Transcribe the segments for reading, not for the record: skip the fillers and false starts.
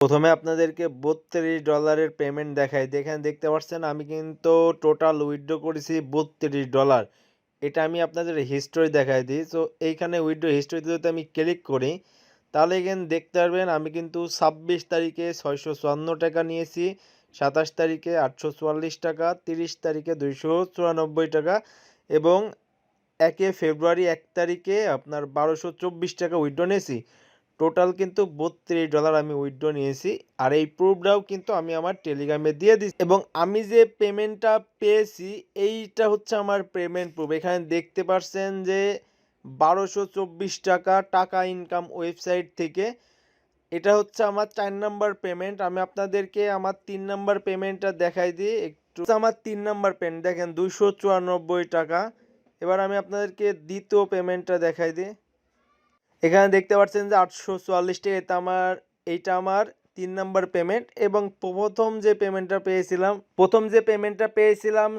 প্রথমে আপনাদেরকে $32 পেমেন্ট দেখাই। এখানে দেখতে পাচ্ছেন আমি কিন্তু টোটাল উইথড্র করেছি $32। এটা আমি আপনাদের হিস্টোরি দেখাই দিই। সো এইখানে উইথড্র হিস্টোরিতে যদি আমি ক্লিক করি, তাহলে এখানে দেখতে পারবেন আমি কিন্তু 26 তারিখে টাকা নিয়েছি, 27 তারিখে টাকা, 30 তারিখে টাকা এবং ফেব্রুয়ারি 1 তারিখে আপনার টাকা উইথড্র নিয়েছি। টোটাল কিন্তু $32 আমি উইথড্র নিয়েছি। আর এই প্রুফটাও কিন্তু আমি আমার টেলিগ্রামে দিয়ে দিচ্ছি এবং আমি যে পেমেন্টটা পেয়েছি এইটা হচ্ছে আমার পেমেন্ট প্রুফ। এখানে দেখতে পাচ্ছেন যে টাকা টাকা ইনকাম ওয়েবসাইট থেকে। এটা হচ্ছে আমার 4 নাম্বার পেমেন্ট। আমি আপনাদেরকে আমার 3 নাম্বার পেমেন্টটা দেখাই দিই একটু। আমার 3 নাম্বার পেমেন্ট দেখেন টাকা। এবার আমি আপনাদেরকে দ্বিতীয় পেমেন্টটা দেখাই দিই। এখানে দেখতে পাচ্ছেন যে টাকা। এইটা আমার 3 নাম্বার পেমেন্ট এবং প্রথম যে পেমেন্টটা পেয়েছিলাম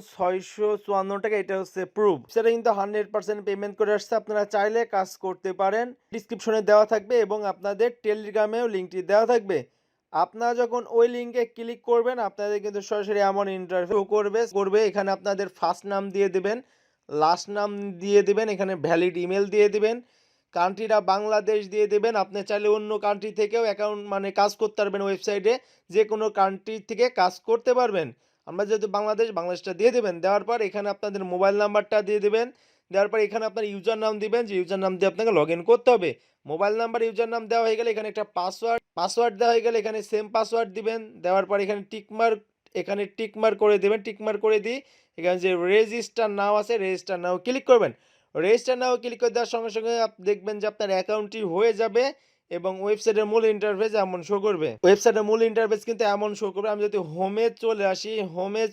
টাকা, এটা হচ্ছে প্রুফ। সেটা কিন্তু 100% পেমেন্ট করে আসছে। আপনারা চাইলে কাজ করতে পারেন। ডিসক্রিপশনে দেওয়া থাকবে এবং আপনাদের টেলিগ্রামেও লিঙ্কটি দেওয়া থাকবে। আপনারা যখন ওই লিঙ্কে ক্লিক করবেন আপনাদের কিন্তু সরাসরি এমন ইন্টারফেস করবে। এখানে আপনাদের ফার্স্ট নাম দিয়ে দিবেন, লাস্ট নাম দিয়ে দিবেন, এখানে ভ্যালিড ইমেল দিয়ে দিবেন, কান্ট্রিটা বাংলাদেশ দিয়ে দেবেন। আপনি চাইলে অন্য কান্ট্রি থেকেও অ্যাকাউন্ট কাজ করতে পারবেন। ওয়েবসাইটে যে কোনো কান্ট্রি থেকে কাজ করতে পারবেন। আমরা যেহেতু বাংলাদেশটা দিয়ে দেবেন। দেওয়ার পর এখানে আপনাদের মোবাইল নাম্বারটা দিয়ে দেবেন। দেওয়ার পর এখানে আপনার ইউজার নাম দিবেন, যে ইউজার নাম দিয়ে আপনাকে লগ ইন করতে হবে। মোবাইল নাম্বার ইউজার নাম দেওয়া হয়ে গেলে এখানে একটা পাসওয়ার্ড দেওয়া হয়ে গেলে এখানে সেম পাসওয়ার্ড দিবেন। দেওয়ার পর এখানে টিকমার্ক করে দেবেন। টিকমার্ক করে দিই এখানে যে রেজিস্টার নাও আছে, রেজিস্টার নাও ক্লিক করবেন। রেজিস্টার নাও ক্লিক করে দেওয়ার সঙ্গে সঙ্গে দেখবেন যে আপনার অ্যাকাউন্টটি হয়ে যাবে এবং ওয়েবসাইটের মূল ইন্টারফেস এমন শো করবে। ওয়েবসাইটের মূল ইন্টারফেস কিন্তু এমন শো করবে। আমি যদি হোমে চলে আসি, হোমে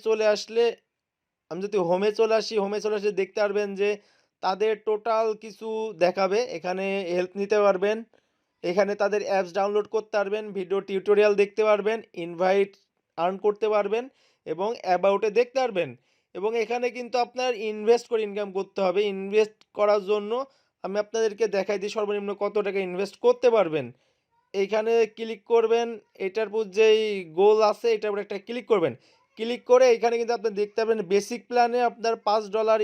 চলে আসলে দেখতে পারবেন যে তাদের টোটাল কিছু দেখাবে। এখানে হেল্প নিতে পারবেন, এখানে তাদের অ্যাপস ডাউনলোড করতে পারবেন, ভিডিও টিউটোরিয়াল দেখতে পারবেন, ইনভাইট আর্ন করতে পারবেন এবং অ্যাবাউটে দেখতে পারবেন। এবং এখানে কিন্তু আপনার ইনভেস্ট করে ইনকাম করতে হবে। ইনভেস্ট করার জন্য আমি আপনাদেরকে দেখাই দিই সর্বনিম্ন কত টাকা ইনভেস্ট করতে পারবেন। এইখানে ক্লিক করবেন, এটার উপর যেই গোল আছে এটার উপর একটা ক্লিক করবেন। ক্লিক করে এখানে কিন্তু আপনি দেখতে পাবেন বেসিক প্ল্যানে আপনার $5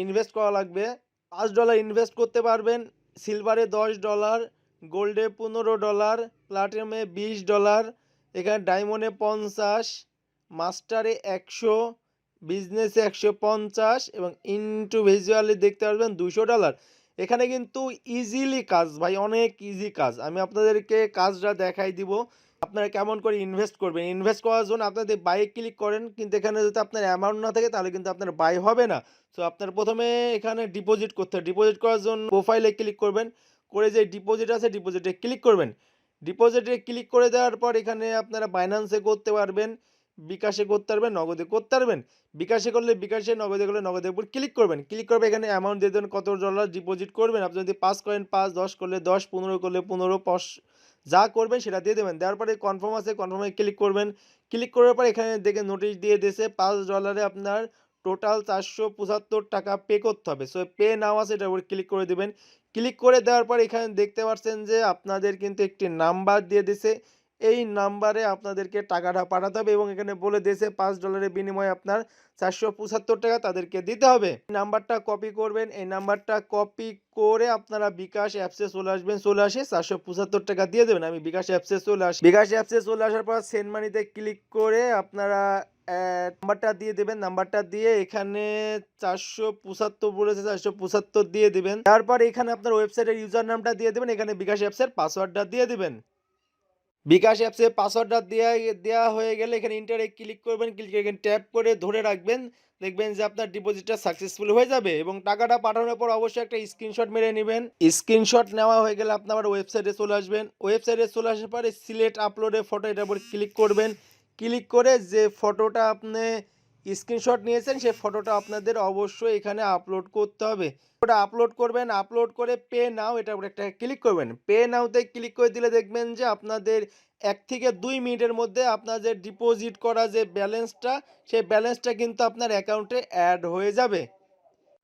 ইনভেস্ট করা লাগবে। $5 ইনভেস্ট করতে পারবেন। সিলভারে $10, গোল্ডে $15, প্লাটিনামে $20, এখানে ডায়মন্ডে 50, মাস্টারে 100, বিজনেসে 150 এবং ইন্ডিভিজুয়ালি দেখতে পারবেন $200। এখানে কিন্তু ইজিলি কাজ ভাই, অনেক ইজি কাজ। আমি আপনাদেরকে কাজটা দেখাই দিব আপনারা কেমন করে ইনভেস্ট করবেন। ইনভেস্ট করার জন্য আপনাদের বাই ক্লিক করেন, কিন্তু এখানে যদি আপনার অ্যামাউন্ট না থাকে তাহলে কিন্তু আপনার বাই হবে না। সো আপনার প্রথমে এখানে ডিপোজিট করতে হবে। ডিপোজিট করার জন্য প্রোফাইলে ক্লিক করবেন, করে যে ডিপোজিট আছে ডিপোজিটে ক্লিক করবেন। ডিপোজিটে ক্লিক করে দেওয়ার পর এখানে আপনারা বাইন্যান্সে করতে পারবেন, বিকাশে করতে পারবেন, নগদে করতে পারবেন। বিকাশে করলে বিকাশে, নগদে করলে নগদের উপর ক্লিক করবেন। ক্লিক করবে এখানে অ্যামাউন্ট দিয়ে দেবেন, কত ডলার ডিপোজিট করবেন। আপনি যদি 5 করেন 5, 10 করলে 10, 15 করলে 15, যা করবেন সেটা দিয়ে দেবেন। দেওয়ার পরে কনফার্ম আছে, কনফার্মে ক্লিক করবেন। ক্লিক করার পর এখানে দেখে নোটিশ দিয়ে দিয়েছে $5 আপনার টোটাল টাকা পে করতে হবে। সো পে নাও আছে, এটার উপর ক্লিক করে দেবেন। ক্লিক করে দেওয়ার পর এখানে দেখতে পাচ্ছেন যে আপনাদের কিন্তু একটি নাম্বার দিয়ে দিছে। এই নাম্বারে আপনাদেরকে টাকাটা পাঠাতে হবে এবং এখানে বলে দিয়েছে $5 বিনিময়ে আপনার টাকা তাদেরকে দিতে হবে। নাম্বারটা কপি করবেন। এই নাম্বারটা কপি করে আপনারা বিকাশ অ্যাপসে চলে আসবেন। চলে আসে টাকা দিয়ে দেবেন। আমি বিকাশ অ্যাপসে চলে আসি। বিকাশ অ্যাপসে চলে আসার পর সেন্ড মানিতে ক্লিক করে আপনারা নাম্বারটা দিয়ে দেবেন। নাম্বারটা দিয়ে এখানে 475 বলেছে, 475 দিয়ে দিবেন। তারপর এখানে আপনার ওয়েবসাইটের ইউজার নামটা দিয়ে দেবেন। এখানে বিকাশ অ্যাপসের পাসওয়ার্ডটা দিয়ে দিবেন। বিকাশ অ্যাপসে পাসওয়ার্ডটা দেওয়া হয়ে গেলে এখানে ইন্টারে ক্লিক করবেন। ক্লিক করে এখানে ট্যাপ করে ধরে রাখবেন। দেখবেন যে আপনার ডিপোজিটটা সাকসেসফুল হয়ে যাবে এবং টাকাটা পাঠানোর পর অবশ্যই একটা স্ক্রিনশট মেরে নেবেন। স্ক্রিনশট নেওয়া হয়ে গেলে আপনি আবার ওয়েবসাইটে চলে আসবেন। ওয়েবসাইটে চলে আসার পরে সিলেক্ট আপলোডে ফটো, এটার উপর ক্লিক করবেন। ক্লিক করে যে ফটোটা আপনি স্ক্রিনশট নিয়েছেন সেই ফটোটা আপনাদের অবশ্যই এখানে আপলোড করতে হবে। ওটা আপলোড করবেন। আপলোড করে পে নাও, এটার উপর একটা ক্লিক করবেন। পে নাওতে ক্লিক করে দিলে দেখবেন যে আপনাদের 1 থেকে 2 মিনিটের মধ্যে আপনাদের ডিপোজিট করা যে ব্যালেন্সটা, সেই ব্যালেন্সটা কিন্তু আপনার অ্যাকাউন্টে অ্যাড হয়ে যাবে।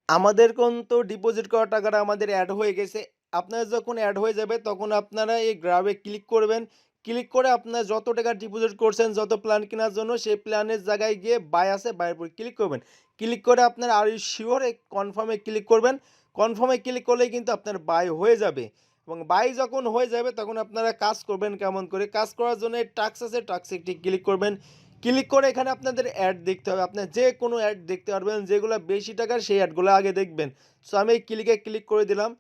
আমাদের কিন্তু ডিপোজিট করা টাকাটা আমাদের অ্যাড হয়ে গেছে। আপনার যখন অ্যাড হয়ে যাবে তখন আপনারা এই গ্রাবে ক্লিক করবেন। ক্লিক করে আপনার যত টাকা ডিপোজিট করছেন যত প্ল্যান কেনার জন্য সেই প্ল্যানের জায়গায় গিয়ে বাই আছে, বাইয়ের উপর ক্লিক করবেন। ক্লিক করে আপনার আর ইউ শিওর এই কনফার্মে ক্লিক করবেন। কনফার্মে ক্লিক করলেই কিন্তু আপনার বাই হয়ে যাবে এবং বাই যখন হয়ে যাবে তখন আপনারা কাজ করবেন কেমন করে। কাজ করার জন্য টাস্ক আছে, টাস্কে একটি ক্লিক করবেন। ক্লিক করে এখানে আপনাদের অ্যাড দেখতে হবে। আপনার যে কোনো অ্যাড দেখতে পারবেন, যেগুলো বেশি টাকার সেই অ্যাডগুলো আগে দেখবেন। সো আমি এই ক্লিক করে দিলাম।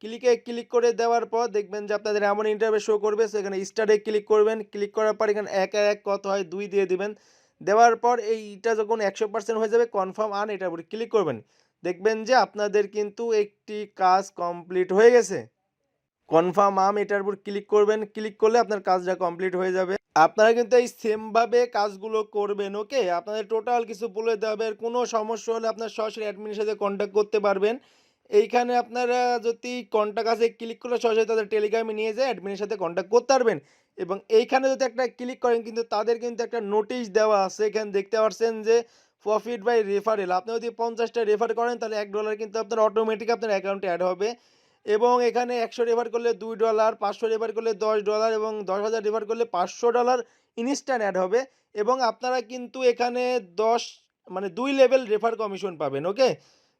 ক্লিক করে দেওয়ার পর দেখবেন যে আপনাদের এমন ইন্টারফেস শো করবে। সো এখানে স্টার্টে ক্লিক করবেন। ক্লিক করার পর এখানে ১ আর ১ কত হয় ২ দিয়ে দিবেন। দেওয়ার পর এইটা যখন ১০০% হয়ে যাবে কনফার্ম আন এটার উপরে ক্লিক করবেন। দেখবেন যে আপনাদের কিন্তু একটি কাজ কমপ্লিট হয়ে গেছে। কনফার্ম এটার উপর ক্লিক করবেন। ক্লিক করলে আপনার কাজটা কমপ্লিট হয়ে যাবে। আপনারা কিন্তু এই সেমভাবে কাজগুলো করবেন, ওকে? আপনাদের টোটাল কিছু বলে দেওয়া হবে। আর কোনো সমস্যা হলে আপনার সরাসরি অ্যাডমিনের সাথে কন্ট্যাক্ট করতে পারবেন। এইখানে আপনারা যদি কন্ট্যাক্ট আছে ক্লিক করে সরাসরি তাদের টেলিগ্রামে নিয়ে যেয়ে অ্যাডমিনের সাথে কন্ট্যাক্ট করতে পারবেন। এবং এইখানে যদি একটা ক্লিক করেন কিন্তু তাদের কিন্তু একটা নোটিশ দেওয়া আছে। এখানে দেখতে পাচ্ছেন যে প্রফিট বাই রেফারেল। আপনি যদি 50টা রেফার করেন তাহলে $1 কিন্তু আপনার অটোমেটিক আপনার অ্যাকাউন্টে অ্যাড হবে। এবং এখানে ১০০ রেফার করলে $2, ৫০০ রেফার করলে $10 এবং ১০,০০০ রেফার করলে $৫০০ ইনস্ট্যান্ট অ্যাড হবে। এবং আপনারা কিন্তু এখানে ১০ মানে ২ লেভেল রেফার কমিশন পাবেন, ওকে?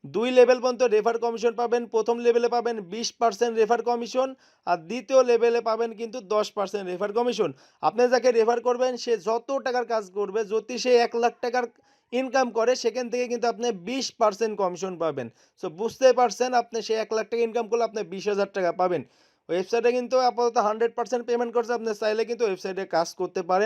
২ লেভেল পর্যন্ত রেফার কমিশন পাবেন। ১ম লেভেলে পাবেন 20% রেফার কমিশন আর ২য় লেভেলে পাবেন কিন্তু 10% রেফার কমিশন। আপনি যাকে রেফার করবেন সে যত টাকার কাজ করবে, যদি সে ৳১,০০,০০০ ইনকাম করে সেখান থেকে কিন্তু আপনি 20% কমিশন পাবেন। সো বুঝতেই পারছেন আপনি সে ৳১,০০,০০০ ইনকাম করলে আপনি ৳২০,০০০ পাবেন। ওয়েবসাইটে কিন্তু আপাতত 100% পেমেন্ট করছে। আপনি চাইলে কিন্তু ওয়েবসাইটে কাজ করতে পারেন।